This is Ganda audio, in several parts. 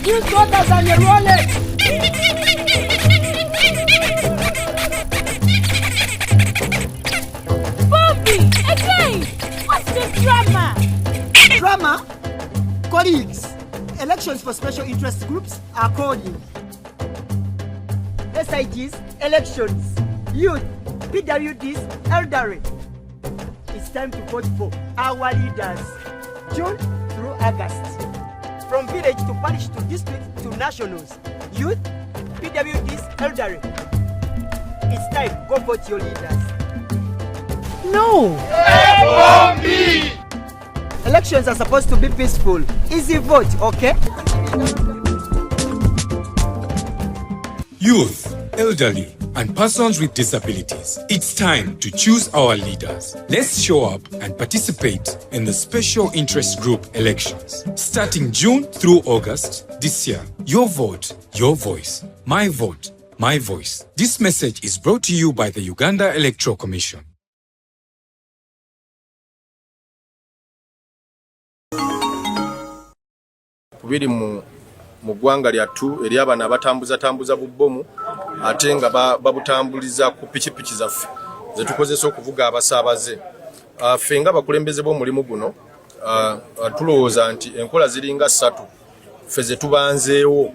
Use voters and your wallet. Bobby, again! What's this drama? Drama? Colleagues, elections for special interest groups are calling. SIGs, elections, youth, PWDs, elderly. It's time to vote for our leaders, June through August. From village to parish to district to nationals, youth, PWDs, elderly. It's time, go vote your leaders. No! FOB! Elections are supposed to be peaceful. Easy vote, okay? Youth, elderly, and persons with disabilities. It's time to choose our leaders. Let's show up and participate in the special interest group elections. Starting June through August this year. Your vote, your voice. My vote, my voice. This message is brought to you by the Uganda Electoral Commission. Biri mu ggwanga lyattu eri abana abatambuza bubbomu ate nga babutambuliza ku pikipiki zaffe ze tukozesa okuvuga abasaabaze. Ffe nga abakulembeze b'omulimu guno tulowooza nti enkola ziringa 3 ffe ze tubanzeewo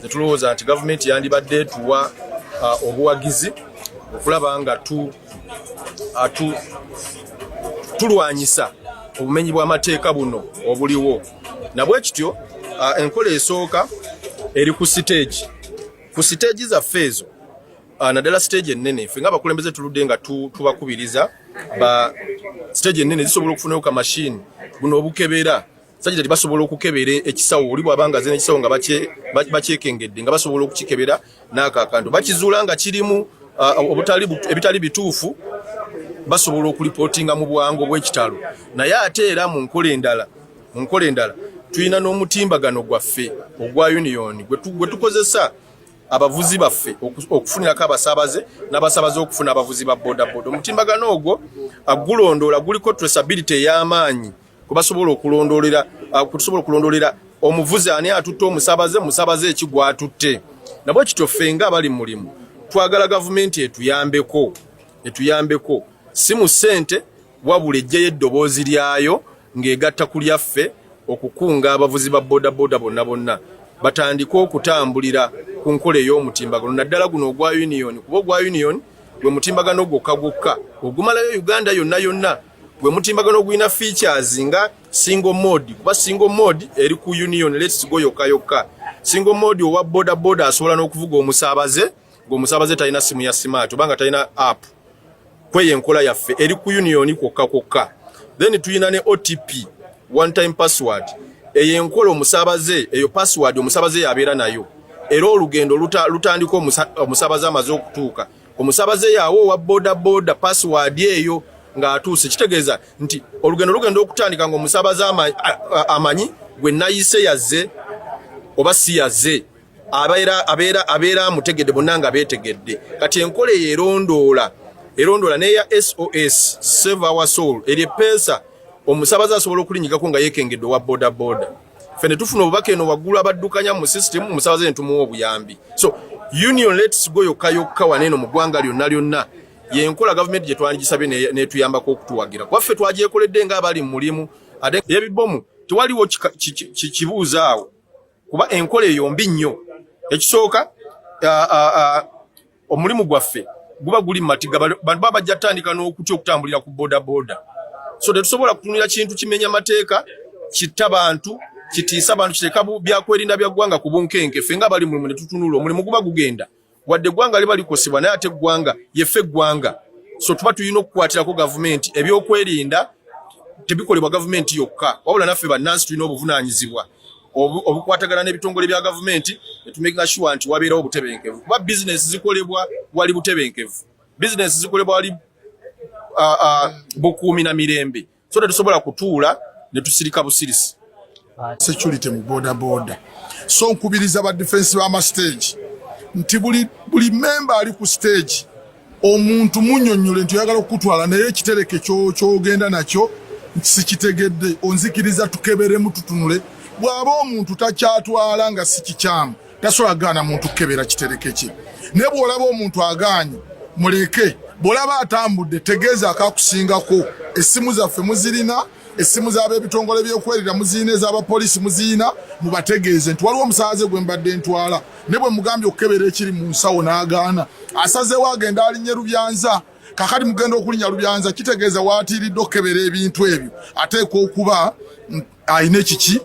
ze tulowooza nti gavumenti yandibadde etuwa obuwagizi okulaba nga tulwanyisa obumenyi bw'amateeka buno obuliwo. Nabwe kityo enkola esooka eri ku stage zaffe ezo naddala stage ennene ffe nga abakulembeze tuludde nga tubakubiriza ba stage ennene zisobola okufunayo ka machine buno obukebera sajja basobola okukebera ekisawo oli bwabanga zina ekisawo nga bakyekengedde nga basobola okukikebera n'akakantu bakizuula nga kirimu ebitali bituufu basobola okulipotinga mu bwangu bw'ekitalo. Naye ate era mu nkola endala tuyina n'omutimbagano gwaffe ogwa union gwe tukozesa abavuzi baffe okufunirako abasaabaze n'abasaabaze okufuna abavuzi ba bodaboda. Omutimbagano ogwo gulondoola guliko traceability ey'amaanyi kwe basobola okulondolera omuvuzi ani atutte omusaabaze eki gwatutte. Nabwe kityo ffe nga abali mu mulimu twagala gavumenti etuyambeko si mu ssente wabula ejjeyo eddoboozi lyayo ng'egatta ku lyaffe okukunga abavuzi ba bodaboda bonna batandika okutambulira ku nkola ey'omutimbagano naddala guno ogwa union. Kuba ogwa union gwe mutimbagano gwokka ogumalayo Uganda yonna gwe mutimbagano ogulina features nga single mode. Kuba single mode eri ku union let's go yokka. Single mode owa bodaboda asobola n'okuvuga omusaabaze talina simu ya smart obanga talina app. Kweye enkola yaffe eri ku union kwokka. Then tuyina ne OTP, one time password. Eyo enkola omusaabaze, eyo password omusaabaze yabeera nayo. Era olugendo lutandika omusaabaze amaze okutuuka. Omusaabaze yawo wa bodaboda password eyo nga atuuse. Kitegeeza nti olugendo okutandika nga omusaabaze amanyi gwe nayise yazze oba si yazze. Abeera amutegedde bonna nga beetegedde. Kati enkola eyo erondoola neya SOS, Save Our Soul, eri pesa omusaabaze asobola okulinyikako nga yeekengedde owa bodaboda. Fene tufuna obubaka eno waggulu abaddukanya mu system omusaabaze ne tumuwa obuyambi. So union let's go yokka waneeno mu ggwanga lyonna yenkola gavumenti gye twandigisabye netuyambako okutuwagira. Kwaffe twagyekoledde nga abali mu mulimu ate ebibomu tewaliwo kibuuzaawo kuba enkola eyo mbi nnyo. Ekisooka omulimu gwaffe guba guli matiga bantu babajja tandika n'okutya okutambulira ku bodaboda. So tetusobola kutunira kintu kimenya mateeka kitta bantu kitiisa bantu kiteeka byakwerinda bya ggwanga ku bunkenke. Ffe nga bali mulimu ne tutunula omulimu guba gugenda wadde eggwanga liba likosebwa naye ate eggwanga yeffe eggwanga. So tuba tulina okukwatirako gavumenti ebyokwerinda tebikolebwa gavumenti yokka wabula naffe bannansi tulina obuvunaanyizibwa obukwatagana n'ebitongole bya gavumenti netumakinga sure nti wabeerawo obutebenkevu. Kuba bizinesi zikolebwa wali butebenkevu, bizinesi zikolebwa wali bukuumi na mirembe. So tetusobola kutuula ne tusirika busirisi. Security mu bodaboda. So nkubiriza ba defense ba stage nti buli member ali ku stage omuntu munnyonnyole nti oyagala okutwala naye ekitereke ky'ogenda nakyo sikitegedde onzikiriza tukeberemu tutunule bw'aba omuntu takyatwala nga si kikyamu tasobola gaana muntu kukebera kitereke kye ne bw'olaba omuntu agaanye muleke bw'olaba atambudde tegeeza akakusingako essimu zaffe muzirina essimu z'ab'ebitongole by'okwerira muzirina ez'abapoliisi muzirina mubategeeze nti waliwo omusaaze gwe mbadde ntwala ne bwe mugambye okukebera ekiri mu nsawo n'agaana asazeewo agenda alinnye Lubyanza kakati mugenda okulinnya Lubyanza kitegeeza waatiiridde okukebera ebintu ebyo ateekwa okuba ayina ekiki